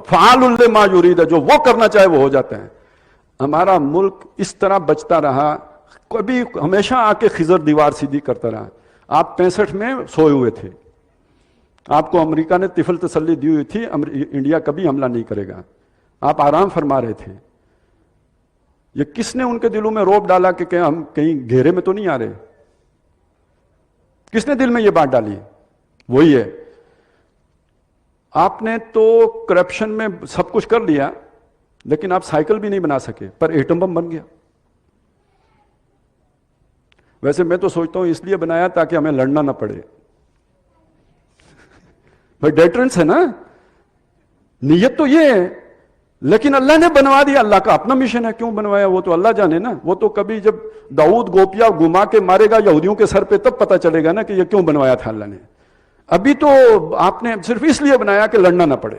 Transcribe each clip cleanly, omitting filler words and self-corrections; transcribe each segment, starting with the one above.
فعال لما یرید ہے، جو وہ کرنا چاہے وہ ہو جاتا ہے. ہمارا ملک اس طرح بچتا رہا، کبھی ہمیشہ آ کے خضر دیوار سیدھی کرتا رہا. آپ 65 میں سوئے ہوئے تھے، آپ کو امریکہ نے طفل تسلی دی ہوئی تھی انڈیا کبھی حملہ نہیں کرے گا، آپ آرام فرما رہے تھے. یہ کس نے ان کے دلوں میں روب ڈالا کہ ہم کہیں گھیرے میں تو نہیں آ رہے؟ کس نے دل میں یہ بات ڈالی؟ وہی ہے. آپ نے تو کرپشن میں سب کچھ کر لیا، لیکن آپ سائیکل بھی نہیں بنا سکے، پر ایٹم بم بن گیا. ویسے میں تو سوچتا ہوں اس لیے بنایا تاکہ ہمیں لڑنا نہ پڑے. بھائی ڈیٹرنس ہے نا، نیت تو یہ ہے، لیکن اللہ نے بنوا دیا. اللہ کا اپنا مشن ہے، کیوں بنوایا وہ تو اللہ جانے نا. وہ تو کبھی جب داؤد گوپیا گما کے مارے گا یہودیوں کے سر پہ تب پتہ چلے گا نا کہ یہ کیوں بنوایا تھا اللہ نے. ابھی تو آپ نے صرف اس لیے بنایا کہ لڑنا نہ پڑے.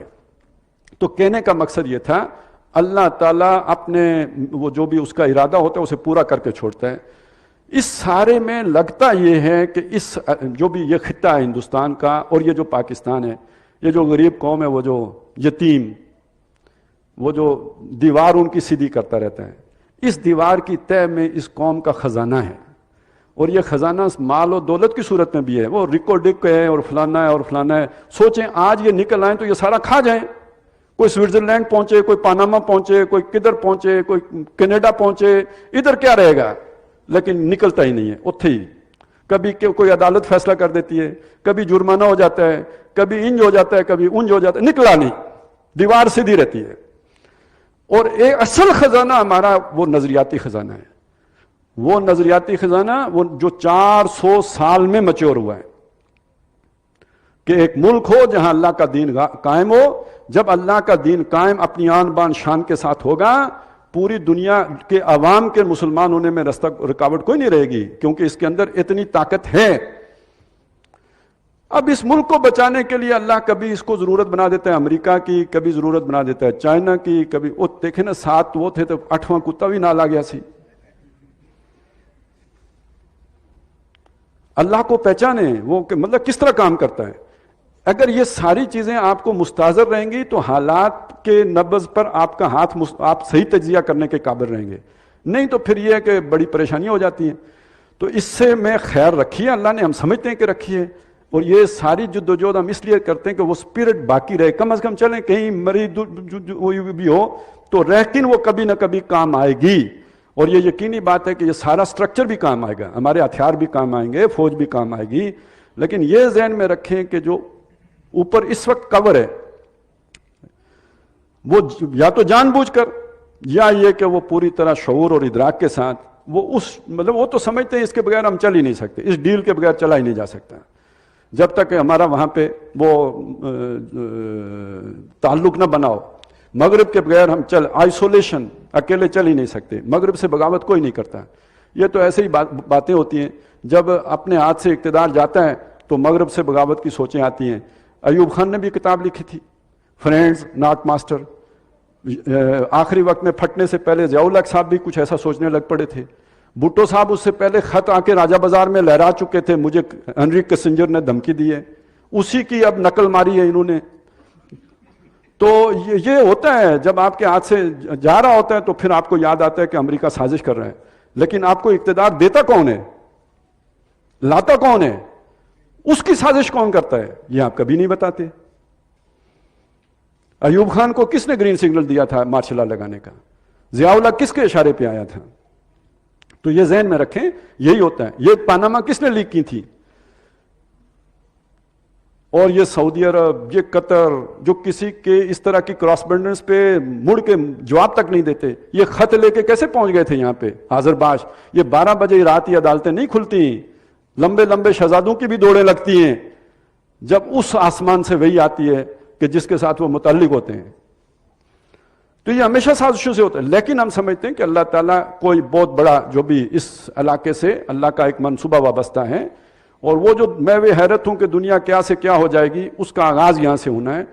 تو کہنے کا مقصد یہ تھا اللہ تعالیٰ اپنے وہ جو بھی اس کا ارادہ ہوتا ہے اسے پورا کر کے چھوڑتا ہے. اس سارے میں لگتا یہ ہے کہ اس جو بھی یہ خطہ ہے ہندوستان کا اور یہ جو پاکستان ہے، یہ جو غریب قوم ہے، وہ جو یتیم، وہ جو دیوار ان کی سیدھی کرتا رہتا ہے، اس دیوار کی تہ میں اس قوم کا خزانہ ہے. اور یہ خزانہ مال و دولت کی صورت میں بھی ہے. وہ رکو ڈک ہے اور فلانا ہے اور فلانا ہے. سوچیں آج یہ نکل آئیں تو یہ سارا کھا جائیں. کوئی سوئٹزرلینڈ پہنچے، کوئی پاناما پہنچے، کوئی کدھر پہنچے، کوئی کینیڈا پہنچے، ادھر کیا رہے گا؟ لیکن نکلتا ہی نہیں ہے اتھے ہی. کبھی کوئی عدالت فیصلہ کر دیتی ہے، کبھی جرمانہ ہو جاتا ہے، کبھی انج ہو جاتا ہے، کبھی انج ہو جاتا ہے، نکلا نہیں، دیوار سیدھی رہتی ہے. اور ایک اصل خزانہ ہمارا وہ نظریاتی خزانہ ہے. وہ نظریاتی خزانہ وہ جو 400 سال میں میچور ہوا ہے کہ ایک ملک ہو جہاں اللہ کا دین قائم ہو. جب اللہ کا دین قائم اپنی آن بان شان کے ساتھ ہوگا، پوری دنیا کے عوام کے مسلمان ہونے میں رکاوٹ کوئی نہیں رہے گی، کیونکہ اس کے اندر اتنی طاقت ہے. اب اس ملک کو بچانے کے لیے اللہ کبھی اس کو ضرورت بنا دیتا ہے امریکہ کی، کبھی ضرورت بنا دیتا ہے چائنا کی، کبھی وہ دیکھیں نا 7 وہ تھے تو 8واں کتا بھی نال آ گیا سی. اللہ کو پہچانے وہ مطلب کس طرح کام کرتا ہے. اگر یہ ساری چیزیں آپ کو مستحضر رہیں گی تو حالات کے نبض پر آپ کا ہاتھ آپ صحیح تجزیہ کرنے کے قابل رہیں گے. نہیں تو پھر یہ ہے کہ بڑی پریشانیاں ہو جاتی ہیں. تو اس سے میں خیر رکھی ہے اللہ نے، ہم سمجھتے ہیں کہ رکھی ہے. اور یہ ساری جدوجہد ہم اس لیے کرتے ہیں کہ وہ سپرٹ باقی رہے. کم از کم چلیں کہیں مریض بھی ہو تو لیکن وہ کبھی نہ کبھی کام آئے گی. اور یہ یقینی بات ہے کہ یہ سارا سٹرکچر بھی کام آئے گا، ہمارے ہتھیار بھی کام آئیں گے، فوج بھی کام آئے گی. لیکن یہ ذہن میں رکھیں کہ جو اوپر اس وقت کور ہے وہ یا تو جان بوجھ کر یا یہ کہ وہ پوری طرح شعور اور ادراک کے ساتھ وہ اس مطلب وہ تو سمجھتے ہیں اس کے بغیر ہم چل ہی نہیں سکتے، اس ڈیل کے بغیر چلا ہی نہیں جا سکتا. جب تک ہمارا وہاں پہ وہ تعلق نہ بناؤ، مغرب کے بغیر ہم آئسولیشن اکیلے چل ہی نہیں سکتے. مغرب سے بغاوت کوئی نہیں کرتا. یہ تو ایسے ہی باتیں ہوتی ہیں. جب اپنے ہاتھ سے اقتدار جاتا ہے تو مغرب سے بغاوت کی سوچیں آتی ہیں. ایوب خان نے بھی کتاب لکھی تھی، فرینڈز ناٹ ماسٹر. آخری وقت میں پھٹنے سے پہلے ضیاء الحق صاحب بھی کچھ ایسا سوچنے لگ پڑے تھے. بھٹو صاحب اس سے پہلے خط آ کے راجہ بازار میں لہرا چکے تھے، مجھے ہنری کسنجر نے دھمکی دی ہے، اسی کی اب نقل ماری ہے انہوں نے. تو یہ ہوتا ہے جب آپ کے ہاتھ سے جا رہا ہوتا ہے تو پھر آپ کو یاد آتا ہے کہ امریکہ سازش کر رہا ہے. لیکن آپ کو اقتدار دیتا کون ہے، لاتا کون ہے، اس کی سازش کون کرتا ہے، یہ آپ کبھی نہیں بتاتے. ایوب خان کو کس نے گرین سگنل دیا تھا مارشل لا لگانے کا؟ ضیاء الحق کس کے اشارے پہ آیا تھا؟ تو یہ ذہن میں رکھیں، یہی ہوتا ہے. یہ پاناما کس نے لیک کی تھی؟ اور یہ سعودی عرب، یہ قطر، جو کسی کے اس طرح کی کراس بینڈرز پہ مڑ کے جواب تک نہیں دیتے. یہ خط لے کے کیسے پہنچ گئے تھے یہاں پہ حاضر باش؟ یہ 12 بجے رات یہ عدالتیں نہیں کھلتی، لمبے لمبے شہزادوں کی بھی دوڑیں لگتی ہیں جب اس آسمان سے وہی آتی ہے کہ جس کے ساتھ وہ متعلق ہوتے ہیں. تو یہ ہمیشہ سازشوں سے ہوتا ہے. لیکن ہم سمجھتے ہیں کہ اللہ تعالیٰ کوئی بہت بڑا جو بھی اس علاقے سے اللہ کا ایک منصوبہ وابستہ ہے، اور وہ جو میں حیرت ہوں کہ دنیا کیا سے کیا ہو جائے گی، اس کا آغاز یہاں سے ہونا ہے.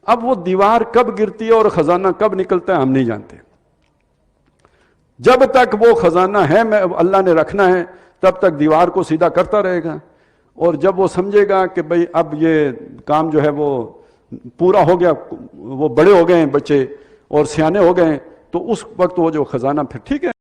اب وہ دیوار کب گرتی ہے اور خزانہ کب نکلتا ہے ہم نہیں جانتے. جب تک وہ خزانہ ہے اللہ نے رکھنا ہے تب تک دیوار کو سیدھا کرتا رہے گا. اور جب وہ سمجھے گا کہ بھئی اب یہ کام جو ہے وہ پورا ہو گیا, وہ بڑے ہو گئے ہیں بچے اور سیانے ہو گئے ہیں, تو اس وقت وہ جو خزانہ پھر ٹھیک ہے.